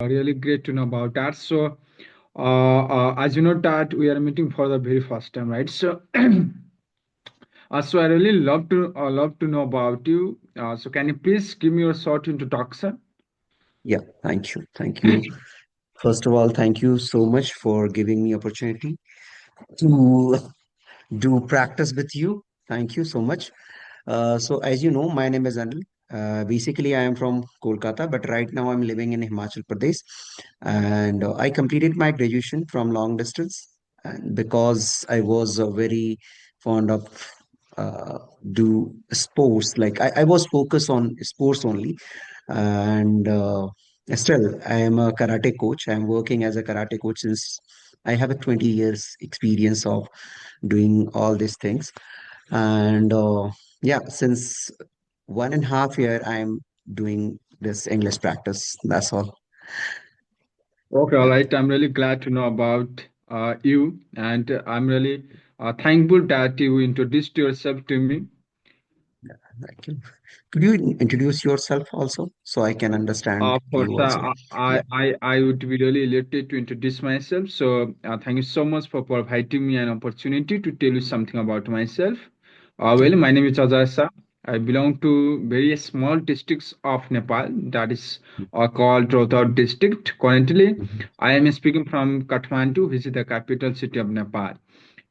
Really great to know about that. So, as you know, that we are meeting for the very first time, right? So, so I really love to know about you. So, can you please give me your short introduction? Yeah, thank you. Thank you. First of all, thank you so much for giving me opportunity to do practice with you. Thank you so much. So as you know, my name is Anil. Basically, I am from Kolkata, but right now I'm living in Himachal Pradesh, and I completed my graduation from long distance. And because I was very fond of do sports, like I was focused on sports only, and still I am a karate coach. I'm working as a karate coach since I have a 20 years experience of doing all these things, and yeah, since 1.5 year I'm doing this English practice. That's all. Okay, all Yeah, right. I'm really glad to know about you, and I'm really thankful that you introduced yourself to me. yeah, thank you. Could you introduce yourself also so I can understand Of course, you also? Yeah, I would be really elated to introduce myself. So, thank you so much for providing me an opportunity to tell you something about myself. yeah. My name is Ajay. I belong to very small districts of Nepal, that is called Rohtak district. Currently, Mhm. I am speaking from Kathmandu, which is the capital city of Nepal.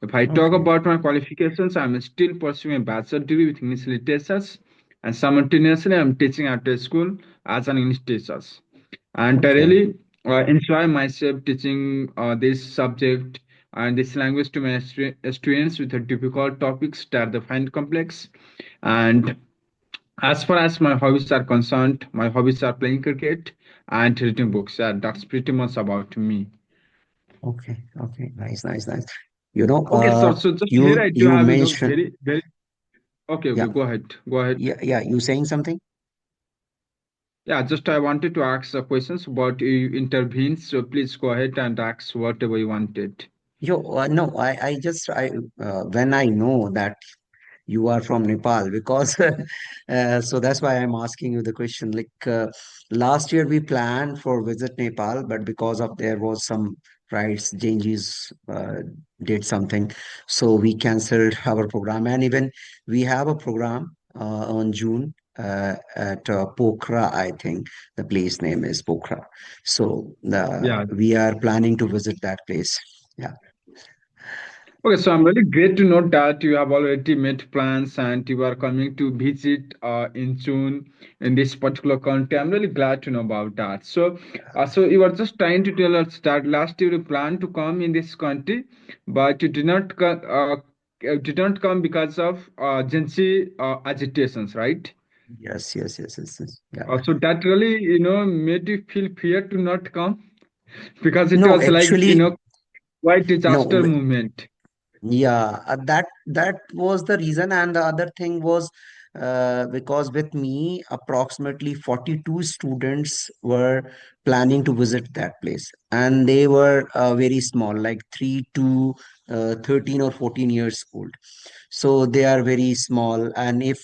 If I talk Okay, about my qualifications, I'm still pursuing a bachelor degree with English literature, and simultaneously, I'm teaching at a school as an English teacher. And I okay, really enjoy myself teaching this subject and this language to my students with the difficult topics that they find complex. And as far as my hobbies are concerned, my hobbies are playing cricket and reading books. Yeah, that's pretty much about me. okay, okay. Nice, nice, nice. You know, Okay, so just here you I do you have, mentioned, very. Okay, yeah, okay, go ahead, go ahead. yeah, yeah. You saying something? Yeah, just I wanted to ask the questions, but you intervened, so please go ahead and ask whatever you wanted. No, I just when I know that you are from Nepal because so that's why I'm asking you the question. Like last year we planned for visit Nepal, but because of there was some rights changes did something, so we canceled our program. And even we have a program on June at Pokhara, I think the place name is Pokhara. So Yeah. we are planning to visit that place. Yeah. Okay, so I'm really great to know that you have already made plans and you are coming to visit in June in this particular country. I'm really glad to know about that. So, so you were just trying to tell us that last year you planned to come in this country, but you did not come because of Gen Z agitations, right? Yes, yes, yes, yes, yes. Yeah. So that really, made you feel fear to not come because it No, was like, actually, quite no. disaster movement. Yeah, that was the reason, and the other thing was because with me, approximately 42 students were planning to visit that place, and they were very small, like 13 or 14 years old. So they are very small, and if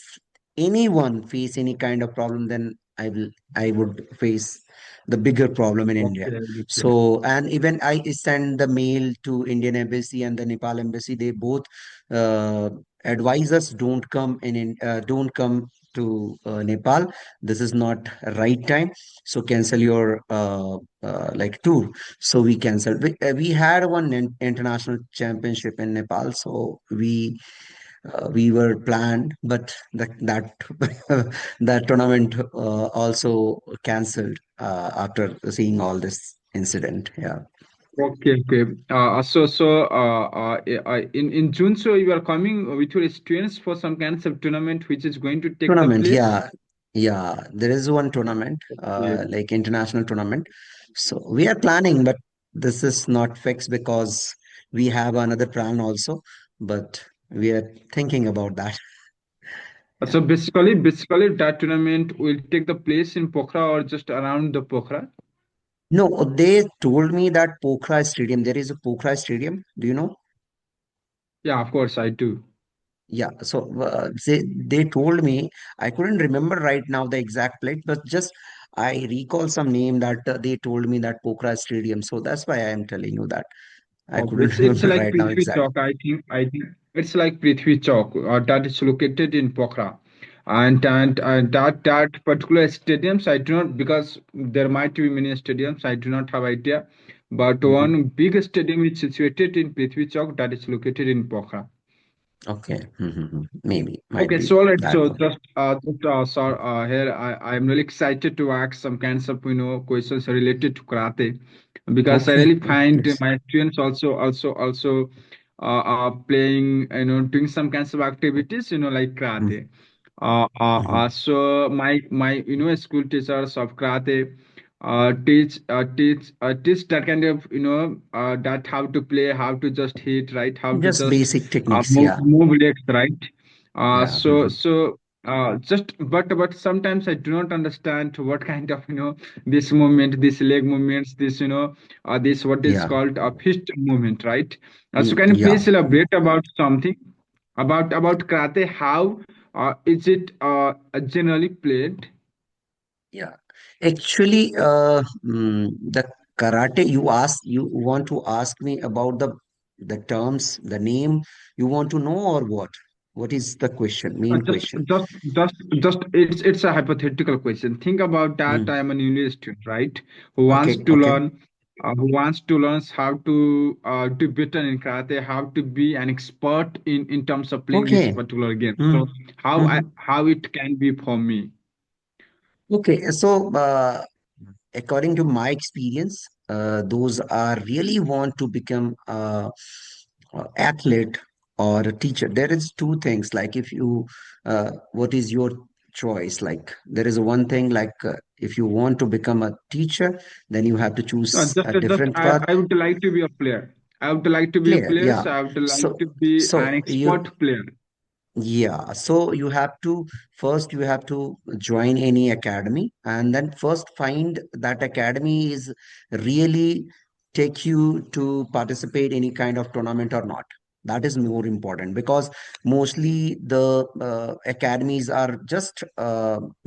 anyone face any kind of problem, then I would face the bigger problem in India. Okay, okay. So, and even I send the mail to Indian embassy and the Nepal embassy. They both uh, advise us don't come to Nepal. This is not right time. So cancel your like tour. So we canceled. We had one international championship in Nepal, so we were planned, but that that tournament also cancelled after seeing all this incident. Yeah, Okay, okay. In June, so you are coming with your students for some kind of tournament which is going to take the tournament. place. Yeah, yeah. There is one tournament, Okay. like international tournament. So we are planning, but this is not fixed because we have another plan also. But we are thinking about that. Yeah. So basically, that tournament will take the place in Pokhara or just around the Pokhara. No, they told me that Pokhara Stadium. There is a Pokhara Stadium. Do you know? Yeah, of course, I do. Yeah, so they told me I couldn't remember right now the exact plate, but just I recall some name that they told me that Pokhara Stadium. So that's why I am telling you that. I Oh, couldn't it's remember like right now Prithvi exact. Chowk. I think it's like Prithvi Chowk that is located in Pokhara, and that particular stadiums I do not, because there might be many stadiums, I do not have idea, but Mhm. one big stadium is situated in Prithvi Chowk that is located in Pokhara. Okay. Maybe, might Okay, be so all right, that so one. here I'm really excited to ask some kinds of questions related to karate, because I Okay. really Oh, find please. my students also playing, doing some kinds of activities like karate. Mm-hmm. So my school teachers of karate teach that kind of that how to play, how to just hit right, how to Just just basic techniques. move Yeah. legs right. Yeah. Just but sometimes I do not understand what kind of this movement, this leg movements, this this what is Yeah. called a fist movement, right? So Mm, can you please yeah. elaborate about something about karate? How is it generally played? Yeah. Actually, the karate you want to ask me about the terms, the name you want to know or what? What is the question? Uh, Main just, question. just. It's a hypothetical question. Think about that. I Mm. am a new student, right? Who wants Okay. to Okay. learn, who wants to learn how to better in karate, how to be an expert in terms of playing this Okay. particular game. So Mm. how it can be for me? Okay. So, according to my experience, those are really want to become a athlete or a teacher. There is two things. Like if you, what is your choice? Like there is one thing like if you want to become a teacher, then you have to No, choose just a just different path. I would like to be a player. I would like to be a Player, player. yeah. So I would like to So, be an so you expert player. Yeah, so you have to first you have to join any academy and then first find that academy is really take you to participate any kind of tournament or not. That is more important because mostly the academies are just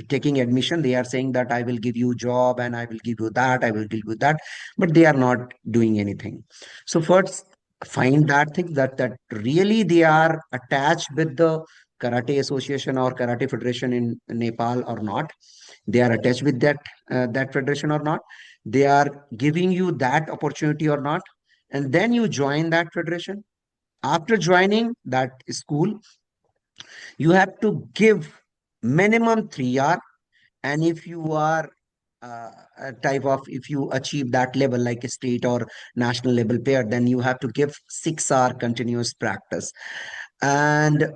taking admission. They are saying that I will give you job and I will give you that, I will give you that, but they are not doing anything. So first find that thing that really they are attached with the karate association or karate federation in Nepal or not. They are attached with that federation or not. They are giving you that opportunity or not, and then you join that federation. After joining that school, you have to give minimum 3 hours, and if you are a type of if you achieve that level like a state or national level player, then you have to give 6 hour continuous practice. And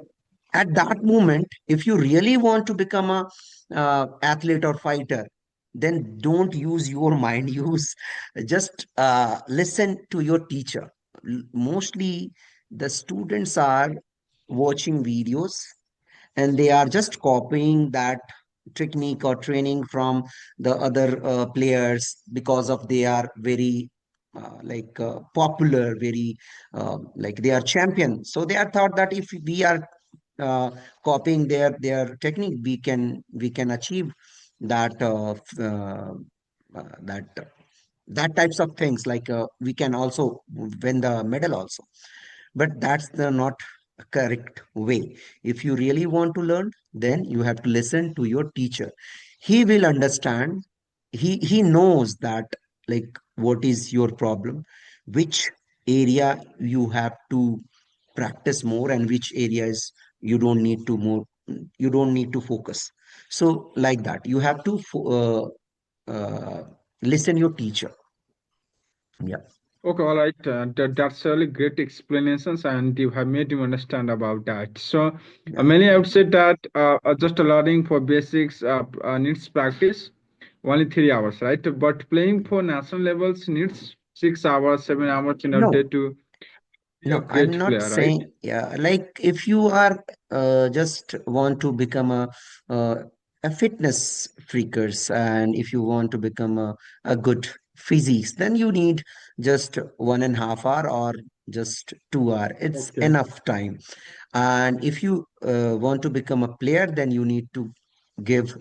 at that moment, if you really want to become a athlete or fighter, then don't use your mind. Use just listen to your teacher. Mostly the students are watching videos and they are just copying that technique or training from the other players because of they are very popular, very like they are champion. So they are thought that if we are uh, copying their technique, we can achieve that that that types of things like we can also win the medal also, but that's the not correct way. If you really want to learn, then you have to listen to your teacher. He will understand. He knows that like what is your problem, which area you have to practice more, and which areas you don't need to more, you don't need to focus. So like that you have to listen your teacher. Yeah. Okay, all right. That's really great explanations, and you have made me understand about that. So, Yeah. mainly I would Thank say you. that just learning for basics needs practice, only 3 hours, right? But playing for national levels needs 6 hours, 7 hours in a day No, to be a no, I'm great not player, right? saying, yeah, like if you are just want to become uh, a fitness freakers, and if you want to become a good physiques, then you need just 1.5 hour or just 2 hour. It's Okay. enough time. And if you want to become a player, then you need to give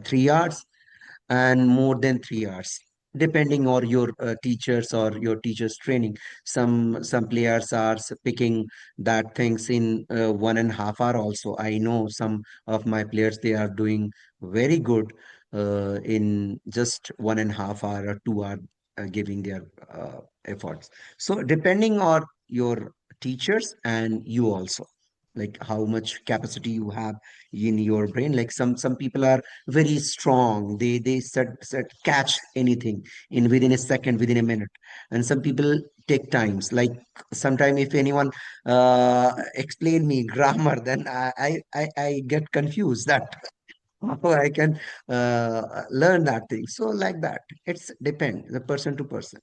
3 hours. and more than 3 hours, depending on your teachers or your teachers training. Some players are picking that things in 1.5 hour also. I know some of my players, they are doing very good in just 1.5 hour or 2 hour, giving their efforts. So depending on your teachers and you also, like how much capacity you have in your brain. Like some people are very strong, they said catch anything in within a second, within a minute. And some people take times, like sometime if anyone explain me grammar, then I get confused that how I can learn that thing. So like that, it's depend the person to person.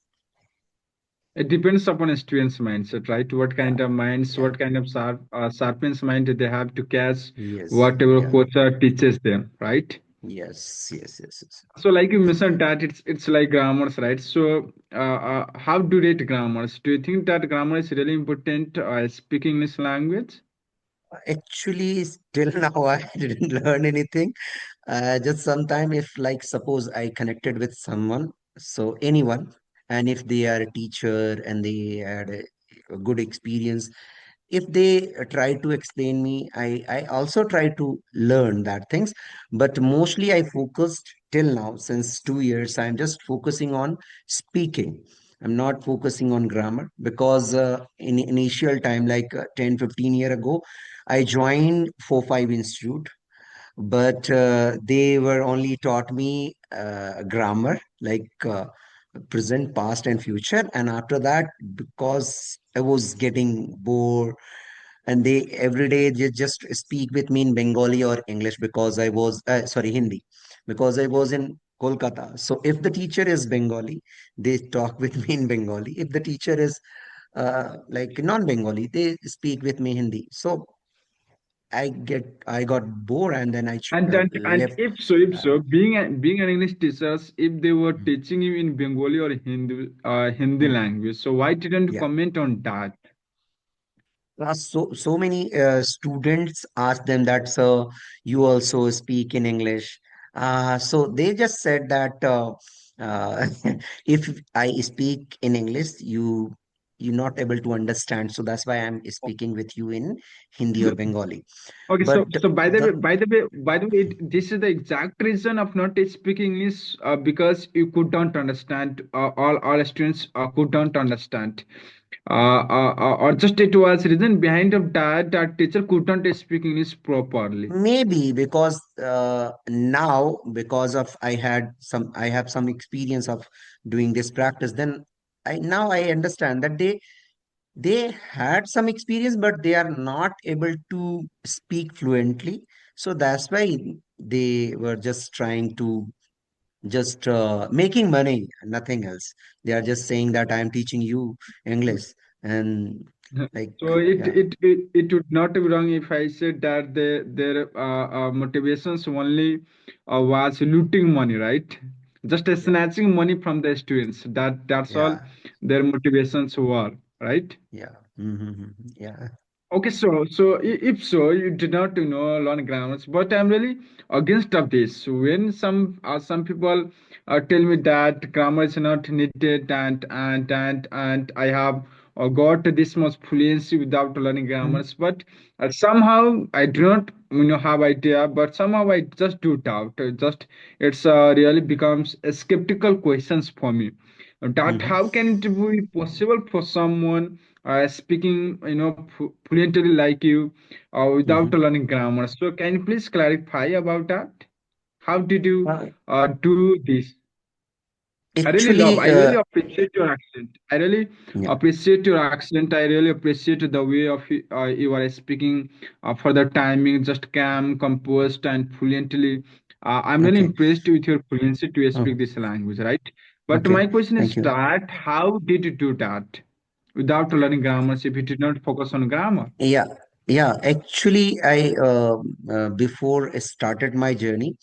It depends upon a student's mindset, right? What Yeah, kind of minds, yeah, what kind of sharpens mind they have to catch yes, whatever yeah, coach teaches them, right? yes, yes, yes, yes. So, like you mentioned that it's like grammars, right? So, how do you rate grammars? Do you think that grammar is really important speaking English language? Actually, still now I didn't learn anything. Just sometime if like suppose I connected with someone, so anyone, and if they are a teacher and they had a good experience, if they try to explain me, I also try to learn that things. But mostly I focused till now, since 2 years, I'm just focusing on speaking. I'm not focusing on grammar because in initial time, like 10 15 year ago, I joined 4-5 institute, but they were only taught me grammar, like present, past, and future. And after that, because I was getting bored, and they every day they just speak with me in Bengali or English, because I was sorry, Hindi, because I was in Kolkata. So if the teacher is Bengali, they talk with me in Bengali. If the teacher is like non-Bengali, they speak with me Hindi. So I got bored, and then And left. if so, Uh, being an English teachers, if they were teaching you in Bengali or Hindi mm, language, so why didn't you yeah. comment on that? So many students ask them that, so you also speak in English. So they just said that uh, if I speak in English, you're not able to understand. So that's why I'm speaking with you in Hindi or Bengali. Okay, But so the by the way, this is the exact reason of not speaking English because you could not understand. All students could not understand, or just it was reason behind of that that teacher could not speak English properly. maybe because now, because of I have some experience of doing this practice, then I understand that they had some experience, but they are not able to speak fluently. So that's why they were just trying to just making money, nothing else. They are just saying that I am teaching you English, and like, So it, yeah, it it it would not be wrong if I said that their motivations only was looting money, right? Just yeah, snatching money from the students. That's all yeah, their motivations were, right? yeah, mm-hmm, yeah, Okay, so if so, you did not learn grammars, but I'm really against of this. When some people tell me that grammar is not needed and I have got this much fluency without learning mhm, grammars, but somehow I do not have idea, but somehow I just do doubt. Just it's really becomes a skeptical questions for me. That mhm, how can it be possible for someone speaking fluently like you without mhm. learning grammar? So can you please clarify about that? How did you Uh, do this? actually, I really appreciate your accent. I really yeah, appreciate your accent. I really appreciate the way of you are speaking for the timing, just calm, composed, and fluently. I'm really okay, impressed with your fluency to speak oh, this language, right? But okay, my question thank is you. that how did you do that without learning grammar if you did not focus on grammar? Yeah, yeah. Actually, I before I started my journey,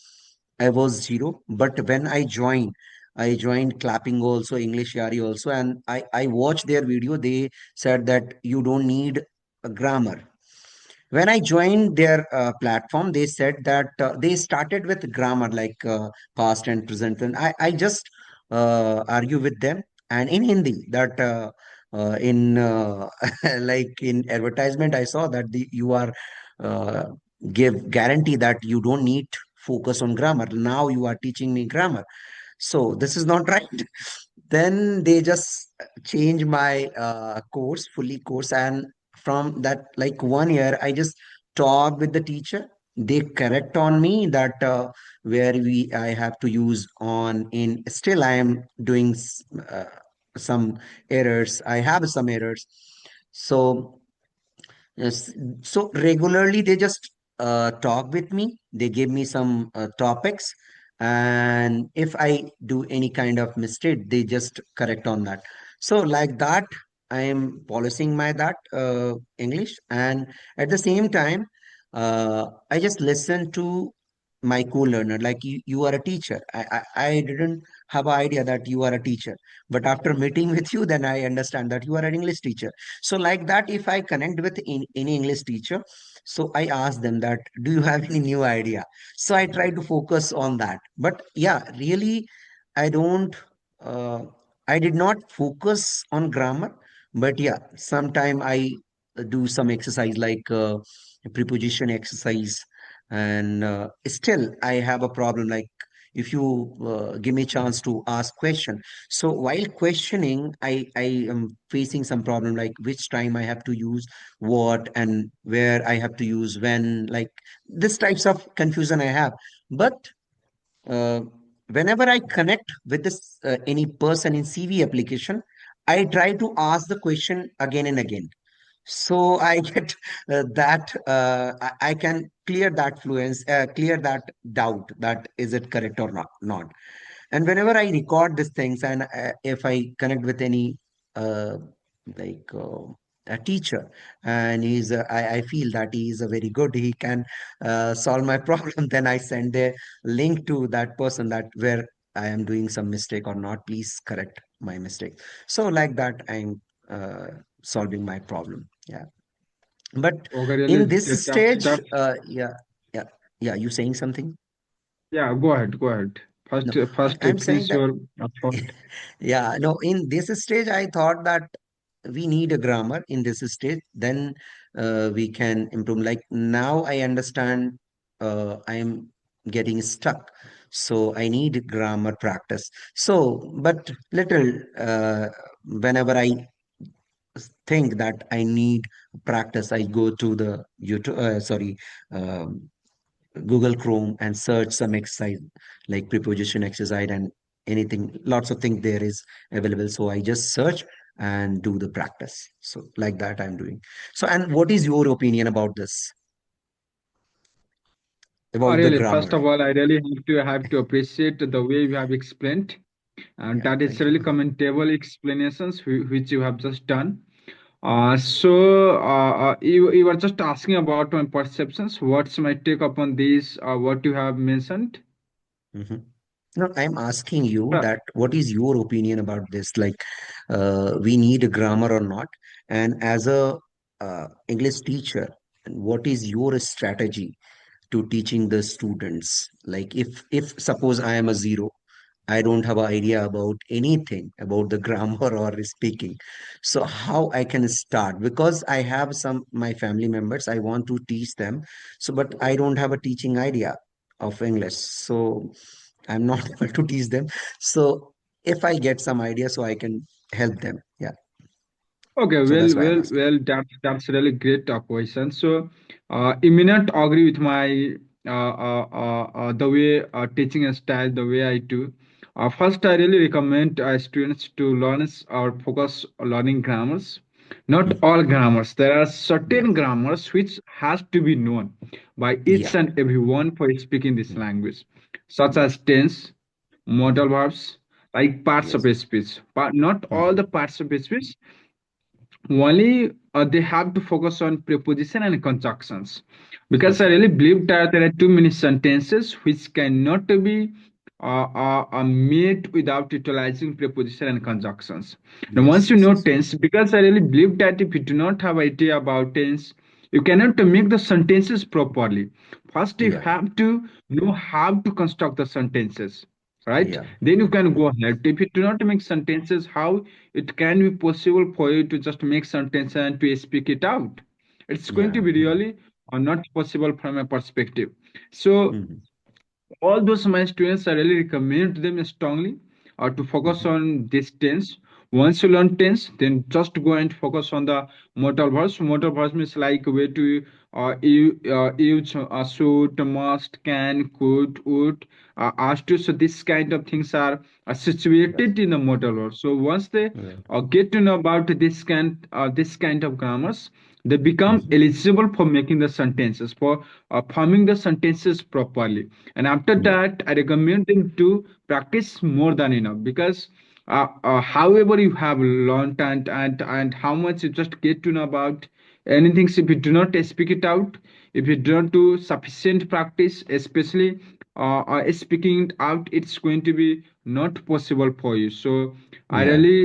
I was zero. But when I joined clapping also, English Yari also, and I watched their video. They said that you don't need a grammar. when I joined their platform, they said that they started with grammar like past and present. And I just argue with them. And in Hindi, that in like in advertisement, I saw that you are uh, give guarantee that you don't need focus on grammar. Now you are teaching me grammar, so this is not right. Then they just change my course, fully course, and from that like 1 year I just talk with the teacher. They correct on me that where we I have to use on in, still I am doing some errors, I have some errors. So yes. So regularly they just talk with me. They give me some topics, and if I do any kind of mistake, they just correct on that. So like that, I am polishing my that English, and at the same time, I just listen to my co-learner. Like you are a teacher. I didn't have an idea that you are a teacher, but after meeting with you, then I understand that you are an English teacher. So like that, if I connect with any English teacher, so I ask them that, do you have any new idea? So I try to focus on that. But yeah, really, I don't, uh, I did not focus on grammar. But yeah, sometime I do some exercise like preposition exercise. And still, I have a problem. Like if you give me a chance to ask question, so while questioning, I am facing some problem like which time I have to use what and where I have to use when, like this types of confusion I have. But uh, whenever I connect with this any person in CV application, I try to ask the question again and again. So I get that I can clear that fluence, clear that doubt that is it correct or not. And whenever I record these things, and if I connect with any uh, like a teacher, and I feel that he is a very good, he can solve my problem, then I send a link to that person that where I am doing some mistake or not, please correct my mistake. So like that, I'm solving my problem. Yeah. But Okay, really, in this stage, that's yeah, yeah, you saying something? yeah. Go ahead, go ahead. No, First, I'm saying finish that, your thought. yeah, no, in this stage, I thought that we need a grammar in this stage, then we can improve. Like now, I understand I am getting stuck. So I need grammar practice. So, but little, whenever I think that I need practice, I go to the YouTube, um, Google Chrome and search some exercise like preposition exercise and anything, lots of things there is available. So I just search and do the practice. So like that I'm doing. So, and what is your opinion about this, Oh, about the really, first grammar? of all, I really have to appreciate the way you have explained, and Yeah, that is thank you. really commendable explanations which you have just done. You were just asking about my perceptions. What's my take upon this? What you have mentioned? Mhm. No, I'm asking you Uh, that what is your opinion about this? Like, we need a grammar or not? And as a English teacher, what is your strategy to teaching the students? Like, if suppose I am a zero, I don't have an idea about anything about the grammar or speaking. So how I can start? Because I have some my family members, I want to teach them. So, but I don't have a teaching idea of English. So I'm not able to teach them. So if I get some idea, so I can help them. Yeah. Okay, So that's why I'm asking. That's really great question. So, you may not agree with my the way teaching style, the way I do. First, I really recommend students to learn or focus on learning grammars. Not Mhm. all grammars. There are Yeah. certain grammars which has to be known by each Yeah. and everyone for speaking this Mhm. language, such Yeah. as tense, modal Mhm. verbs, like parts of Yes. a speech, but not all Mhm. the parts of a speech. Only they have to focus on preposition and conjunctions, because I Okay. really believe that there are too many sentences which cannot be made without utilizing preposition and conjunctions. Now, Yes. once you Yes. know Yes. tense, because I really believe that if you do not have idea about tense, you cannot make the sentences properly. First you Yeah. have to know how to construct the sentences, right? Yeah. Then you can Mhm. go ahead. If you do not make sentences, how it can be possible for you to just make sentence and to speak it out? It's going to Yeah. be Mhm. really not possible from a perspective. So Mhm. all those my students, I really recommend them strongly to focus Mhm. on this tense. Once you learn tense, then just go and focus on the modal verbs. Modal verbs means like way to use should, must, can, could, would, asked to. So this kind of things are Yeah. situated in the modal verbs. So once they Yeah. get to know about this kind of grammars, they become Mhm. eligible for making the sentences, for forming the sentences properly. And after Yeah. that, I recommend them to practice more than enough, because however you have learned and how much you just get to know about anything, if you do not speak it out, if you don't do sufficient practice, especially speaking it out, it's going to be not possible for you. So I Yeah. really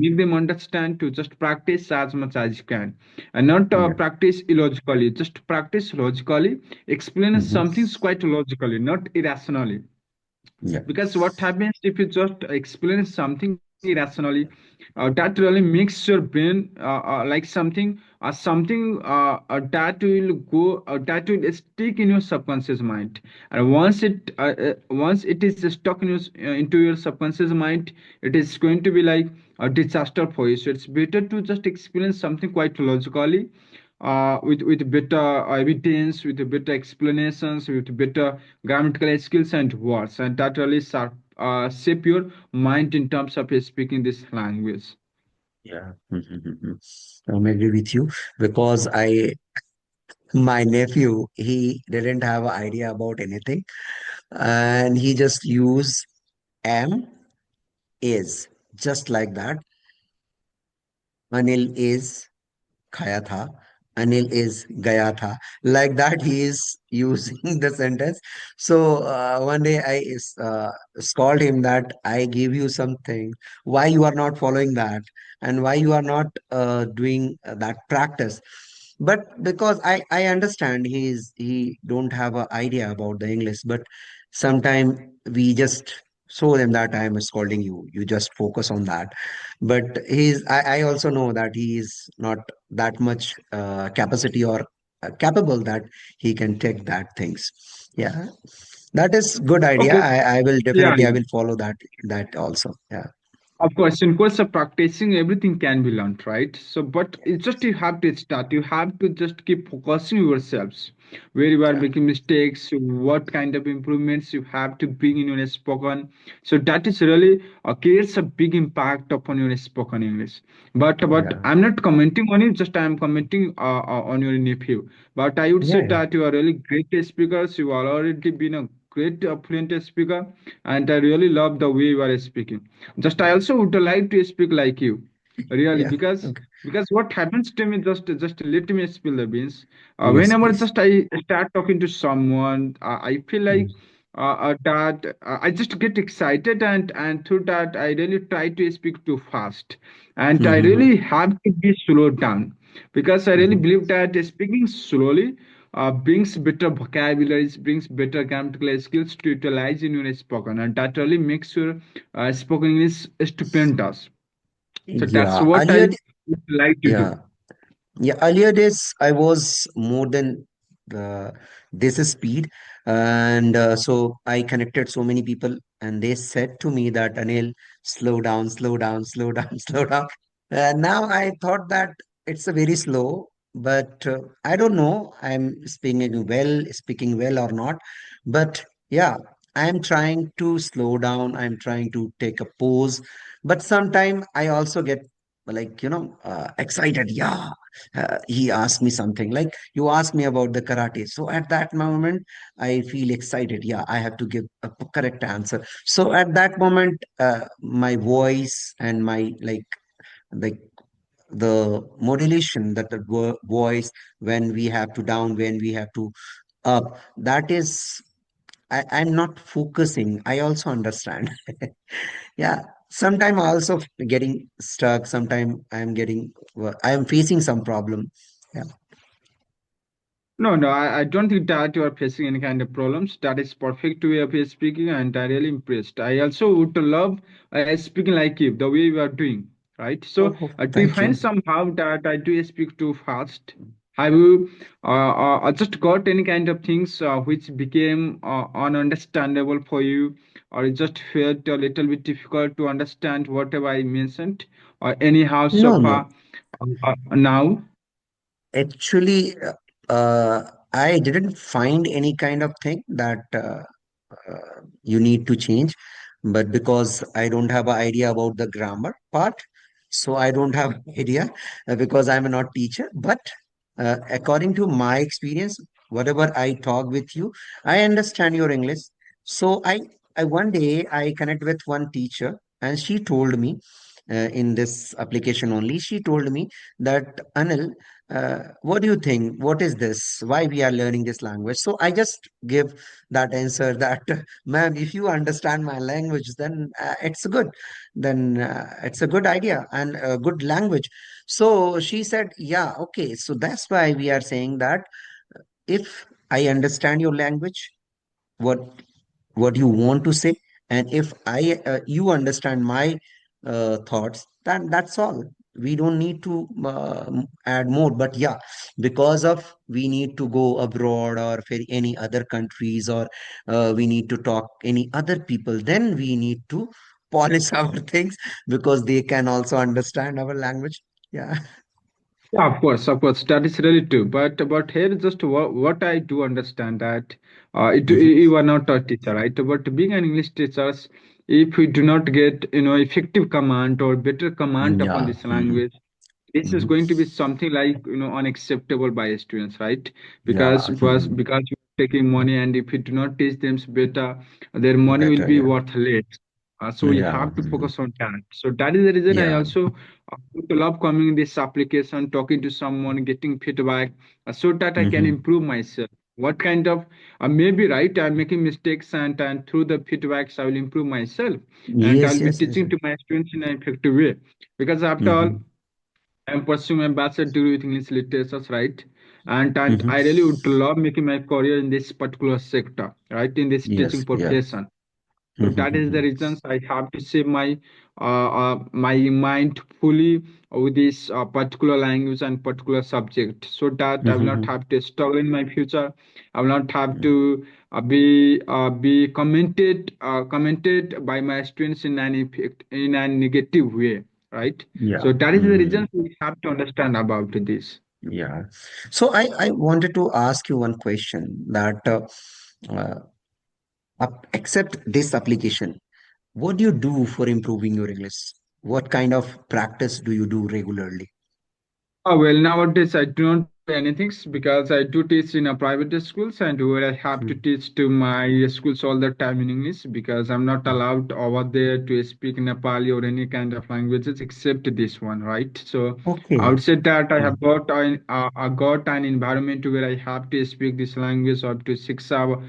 make them understand to just practice as much as you can, and not Yeah. practice illogically, just practice logically. Explain Mhm. something quite logically, not irrationally. Yeah. Because what happens if you just explain something irrationally, that really makes your brain like something that will stick in your subconscious mind. And once it is stuck in into your subconscious mind, it is going to be like a disaster for you. So it's better to just explain something quite logically, with better evidence, with better explanations, with better grammatical skills and words, and that really shape your mind in terms of speaking this language. Yeah. Mhm. I agree with you because my nephew, he didn't have an idea about anything and he just used am, is, just like that. Anil is khaya tha. Anil is gaya tha. Like that, he is using the sentence. So one day scold him that I give you something. Why you are not following that, and why you are not doing that practice? But because I understand he don't have an idea about the English, but sometime we just show them that I am scolding you. You just focus on that, but I also know that he is not that much capacity or capable that he can take that things. Yeah, that is good idea. Okay. I will Yeah, definitely I yeah. will follow that also. Yeah. Of course, in course of practicing, everything can be learned, right? So, but it's just you have to start. You have to just keep focusing yourselves where you are Yeah. making mistakes, what kind of improvements you have to bring in your spoken. So that is really creates a big impact upon your spoken English. But Yeah. I'm not commenting on it. Just I'm commenting on your nephew. But I would say Yeah. that you are really great speakers. You are already been a great fluent speaker, and I really love the way you are speaking. Just I also would like to speak like you, really, Yeah. Okay. because what happens to me, just let me spill the beans. Yes, Whenever please. just I start talking to someone, I feel like Mm. that I just get excited, and through that I really try to speak too fast, and I Mm-hmm. really have to be slowed down, because I really Mm-hmm. believe that speaking slowly brings better vocabularies, brings better grammatical skills to utilize in your spoken, and that really makes your spoken English stupendous. So that's Yeah. what Earlier, I would like to yeah. do. Yeah, earlier days I was more than this speed, and so I connected so many people, and they said to me that Anil, slow down, slow down, slow down, slow down. Now I thought that it's a very slow, but I don't know I'm speaking well or not. But yeah, I'm trying to slow down. I'm trying to take a pause, but sometimes I also get like excited. Yeah, he asked me something like you asked me about the karate, so at that moment I feel excited. Yeah, I have to give a correct answer. So at that moment my voice and my like the modulation that the voice, when we have to down, when we have to up, that is I'm not focusing. I also understand. Yeah, sometime also getting stuck, sometime I'm getting I am facing some problem. Yeah. No, no, I don't think that you are facing any kind of problems. That is perfect way of speaking, and I really impressed. I also would love speaking like you, the way you are doing, right? So, Oh, do you thank find you. somehow that I do speak too fast? Have you just got any kind of things which became ununderstandable for you, or it just felt a little bit difficult to understand whatever I mentioned, or anyhow so No, no. far now? Actually, I didn't find any kind of thing that you need to change, but because I don't have an idea about the grammar part, so I don't have idea because I'm not teacher. But according to my experience, whatever I talk with you, I understand your English. So I one day I connect with one teacher, and she told me in this application only, she told me that Anil, what do you think? What is this? Why we are learning this language? So I just give that answer that, ma'am, if you understand my language, then it's good. Then it's a good idea and a good language. So she said, yeah, okay. So that's why we are saying that if I understand your language, what what you want to say, and if I you understand my thoughts, then that's all. We don't need to add more. But yeah, because of we need to go abroad or for any other countries, or we need to talk any other people, then we need to polish our things because they can also understand our language. Yeah. Yeah, of course, that is really true. But here is just what I do understand that Hmm. you are not a teacher, right? But being an English teacher, if we do not get effective command or better command upon Yeah. this Hmm. language, this is Hmm. going to be something like unacceptable by students, right? because Yeah. because Hmm. because you're taking money, and if you do not teach them better, their money will Better. be Yeah. worthless. So we Yeah. have to Hmm. focus on that. So that is the reason I Yeah. also would love coming in this application, talking to someone, getting feedback, so that I can Hmm. improve myself. What kind of maybe right, I'm making mistakes, and through the feedbacks I will improve myself, and Yes. I'll be Yes. Yes. teaching to my students in an effective way. Because after all, Hmm. I'm pursuing my bachelor degree with English literature, right? And Hmm. I really would love making my career in this particular sector, right? In this teaching Yes. Yeah. profession. So that is the Hmm. reasons I have to save my mind fully with this particular language and particular subject, so that I will not Hmm. have to struggle in my future. I will not have to be commented by my students in in a negative way, right? Yeah. So that is the Hmm. reason we have to understand about this. Yeah. So I wanted to ask you one question that uh, except this application, what do you do for improving your English? What kind of practice do you do regularly? Oh, well, nowadays I do not do anything because I do teach in a private schools, and where I have to Hmm. teach to my schools all the time in English, because I'm not allowed over there to speak Nepali or any kind of languages except this one, right? So I Okay. would say that I Hmm. have got an environment where I have to speak this language up to 6 hours,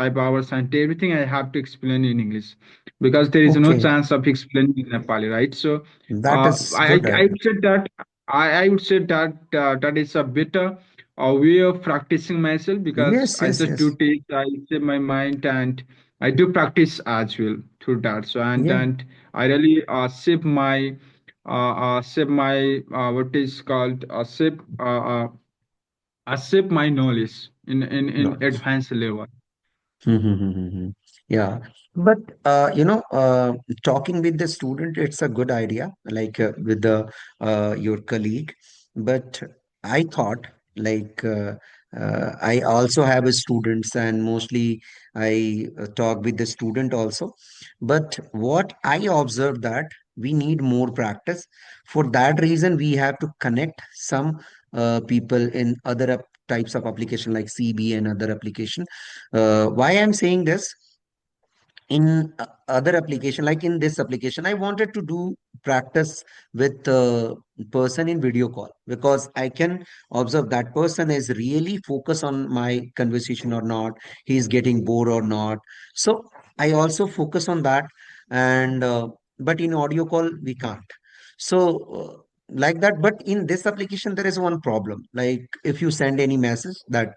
5 hours, and everything I have to explain in English, because there is no Okay. chance of explaining in Nepali, right? So That is good. I would say that I would say that that is a better way of practicing myself, because Yes. I Yes. just do Yes. take, I save my mind, and I do practice as well through that. So Yeah. and I really save my what is called save my knowledge in Knowledge. advanced level. Mm-hmm. Yeah, but talking with the student, it's a good idea, like with the your colleague. But I thought, like, I also have a students, and mostly I talk with the student also. But what I observed that we need more practice. For that reason, we have to connect some people in other types of application like CB and other application. Why I'm saying this, in other application, like in this application, I wanted to do practice with person in video call, because I can observe that person is really focused on my conversation or not, he's getting bored or not. So I also focus on that. And but in audio call we can't. So like that. But in this application there is one problem. Like if you send any message that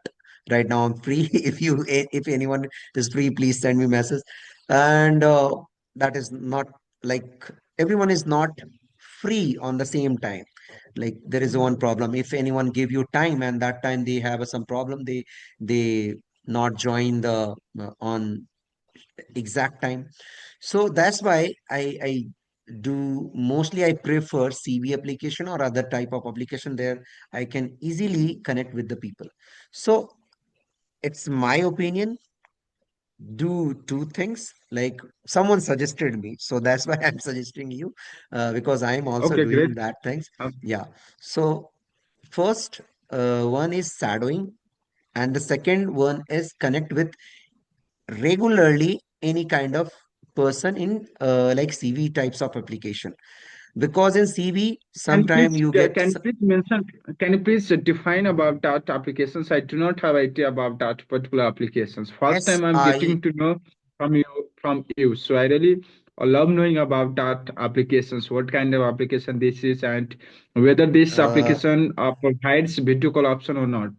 right now I'm free, if anyone is free, please send me message. And that is not like everyone is not free on the same time. Like there is one problem. If anyone give you time and that time they have some problem, they not join the on exact time. So that's why I do mostly I prefer CV application or other type of application there I can easily connect with the people. So it's my opinion, do two things. Like someone suggested me, so that's why I'm suggesting you, because I'm also Okay, great. doing that things. Uh, Yeah. So first, one is shadowing, and the second one is connect with regularly any kind of person in like CV types of application, because in CV Can you sometime please you get can you please mention, can you please define about that applications? I do not have idea about that particular applications. First time I'm SI. getting to know from you. So I really love knowing about that applications, what kind of application this is, and whether this uh, application provides video call option or not.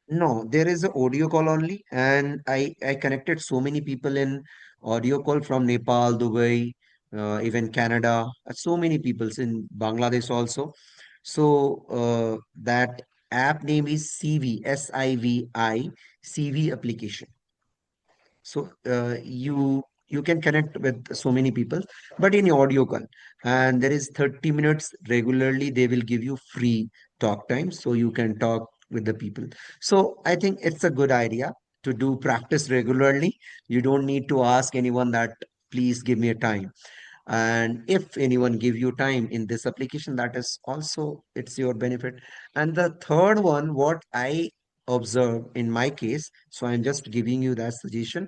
no, there is a audio call only, and I connected so many people in audio call from Nepal, Dubai, even Canada, so many people in Bangladesh also. So that app name is CV, SIVI, CV application. So you can connect with so many people, but in audio call, and there is 30 minutes regularly. They will give you free talk time, so you can talk with the people. So I think it's a good idea to do practice regularly. You don't need to ask anyone that please give me a time. And if anyone give you time in this application, that is also it's your benefit. And the third one, what I observe in my case, so I'm just giving you that suggestion,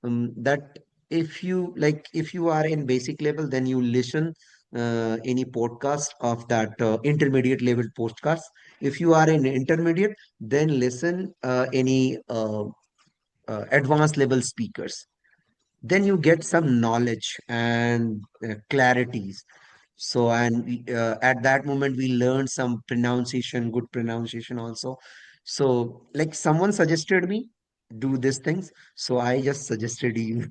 that if you like if you are in basic level, then you listen any podcast of that intermediate level podcast. If you are in intermediate, then listen any advanced level speakers. Then you get some knowledge and clarities. So and at that moment we learn some pronunciation, good pronunciation also. So like someone suggested me do these things, so I just suggested you.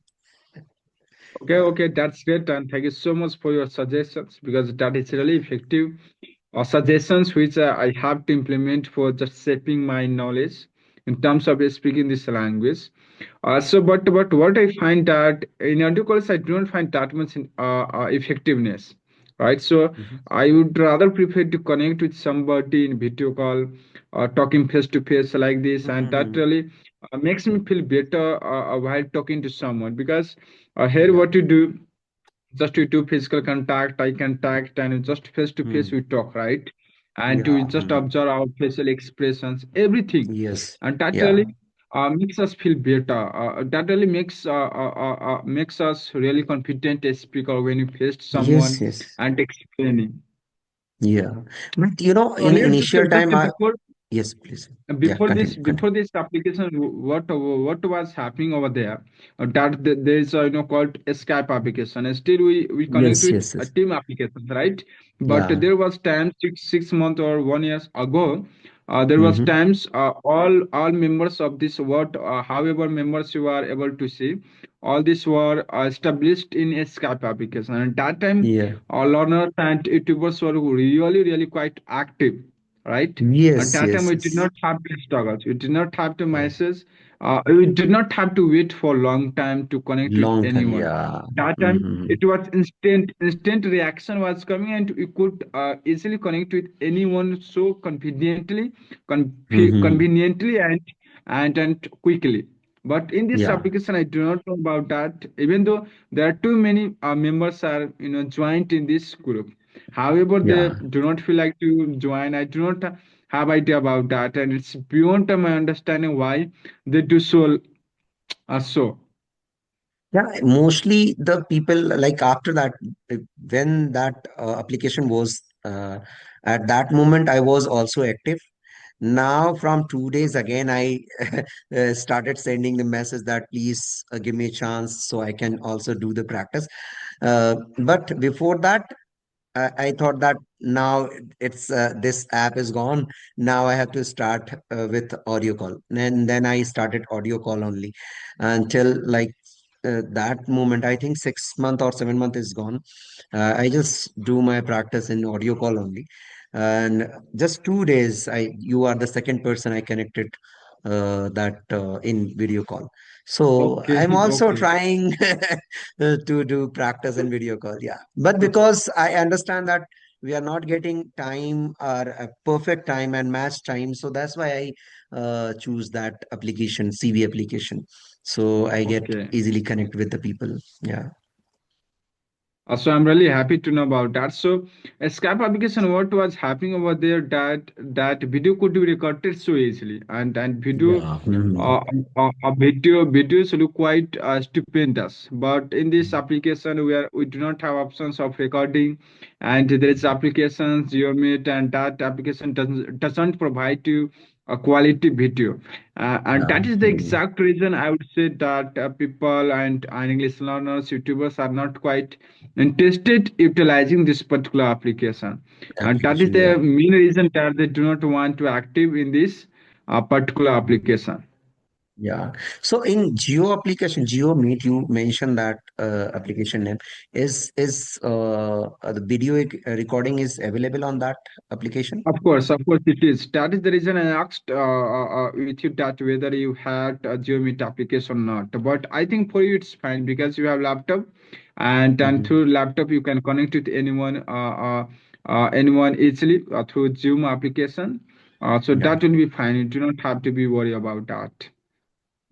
Okay, okay, that's great, and thank you so much for your suggestions because that is really effective. Suggestions which I have to implement for just shaping my knowledge in terms of speaking this language. But what I find that in audio calls I do not find that much effectiveness, right? So Mhm, I would rather prefer to connect with somebody in video call, talking face to face like this, and that mhm. really makes me feel better while talking to someone because here Yeah. what you do, just we do physical contact, eye contact, and just face to face Hmm. we talk, right? And we Yeah. just Hmm. observe our facial expressions, everything, Yes. and that Yeah. really makes us feel better. That really makes us really confident as speaker when you face Yes. someone Yes. and explaining. Yeah. But you know, So in here, just initial time, just I before yes, please. Yeah. before this Continue. before Continue. this application, what was happening over there, that there is called Skype application, and still we connect Yes. with Yes. a Yes. team application, right? But Yeah. there was time six months or 1 years ago, there was Mm-hmm. times all members of this what however members you are able to see, all these were established in a Skype application, and that time Yeah. learners and YouTubers were really quite active, right? At Yes. that time, Yes. we did Yes. not have to struggles. We did not have to Yeah. message. We did not have to wait for a long time to connect with Long time. anyone. Yeah. That time, Mm-hmm. it was instant. Instant reaction was coming, and we could easily connect with anyone so conveniently, Mm-hmm. conveniently, and quickly. But in this Yeah. application, I do not know about that. Even though there are too many members are joined in this group, however, they Yeah. do not feel like to join. I do not have idea about that, and it's beyond my understanding why they do so. So Yeah, mostly the people like after that, when that application was at that moment, I was also active. Now, from 2 days again, I started sending the message that please give me a chance so I can also do the practice. But before that, I thought that now it's this app is gone. Now I have to start with audio call, and then I started audio call only until like that moment. I think 6 month or 7 month is gone. I just do my practice in audio call only, and just 2 days I you are the second person I connected that in video call. So Okay, I'm also okay, trying to do practice in video call. Yeah, but because I understand that we are not getting time or a perfect time and match time, so that's why I choose that application, CV application, so I get okay. easily connect with the people. Yeah. So I'm really happy to know about that. So a Skype application, what was happening over there that video could be recorded so easily, and video, Yeah. Mhm. videos look quite stupendous. But in this application, we do not have options of recording, and there is applications GeoMeet, and that application doesn't provide you a quality video. And Yeah. that is the Mhm. exact reason I would say that people and English learners, YouTubers are not quite interested utilizing this particular application. And that is Application. the Yeah. main reason that they do not want to active in this particular application. Yeah. So in Geo application, Geo Meet, you mentioned that application name is the video recording is available on that application? Of course, it is. That is the reason I asked with you that whether you had a GeoMeet application or not. But I think for you it's fine because you have laptop, and Mhm. through laptop you can connect with anyone easily through Zoom application. So Yeah. that will be fine. You do not have to be worried about that.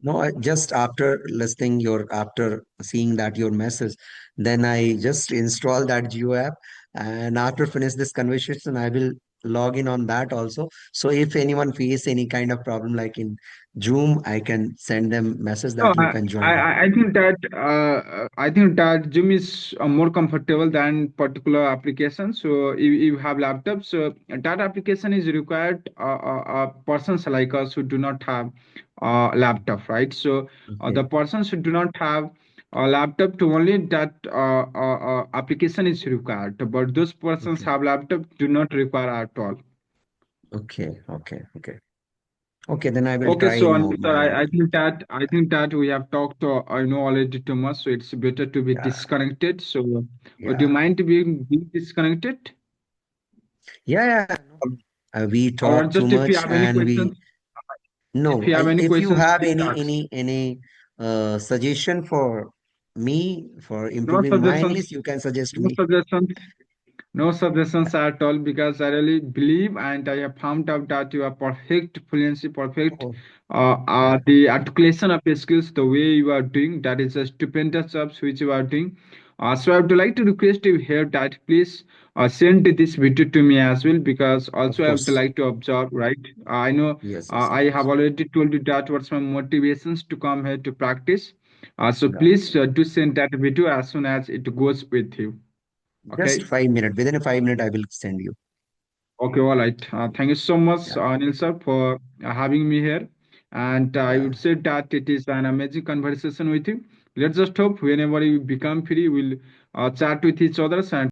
No, just after listening your after seeing that your message, then I just install that Geo app, and after finish this conversation, I will log in on that also. So if anyone face any kind of problem like in Zoom, I can send them message No, that you can join on. I think that Zoom is more comfortable than particular application. So if you have laptops, so that application is required persons like us who do not have laptop, right? So the Okay. persons who do not have a laptop, to only that application is required. But those persons Okay. have laptop do not require at all. Okay. Okay. Okay. Okay. Then I will Okay, try so in Anil sir, my I think that we have talked I know already too much, so it's better to be yeah. disconnected. So, do you Yeah. mind to be disconnected, Yeah. Yeah. No problem. We or talk too just if you much have any and we questions, if no, you have any if you questions, have please any ask. suggestion for me for No improving my English, suggestions, you can suggest no me. suggestions. No suggestions at all because I really believe and I have found out that you are perfect, fluency perfect. Oh, yeah. The articulation of your skills, the way you are doing, that is a stupendous job which you are doing. So I would like to request you here that please send this video to me as well because Of also I would course. like to observe, right? I know Yes, yes, of I have course. already told you that what's my motivations to come here to practice. So Yeah. please do send that video as soon as it goes with you. Just Okay. 5 minutes. Within a 5 minute, I will send you. Okay, all right. Thank you so much, Yeah. Anil sir, for having me here. And I Yeah. would say that it is an amazing conversation with you. Let's just hope whenever you become free, we'll chat with each other and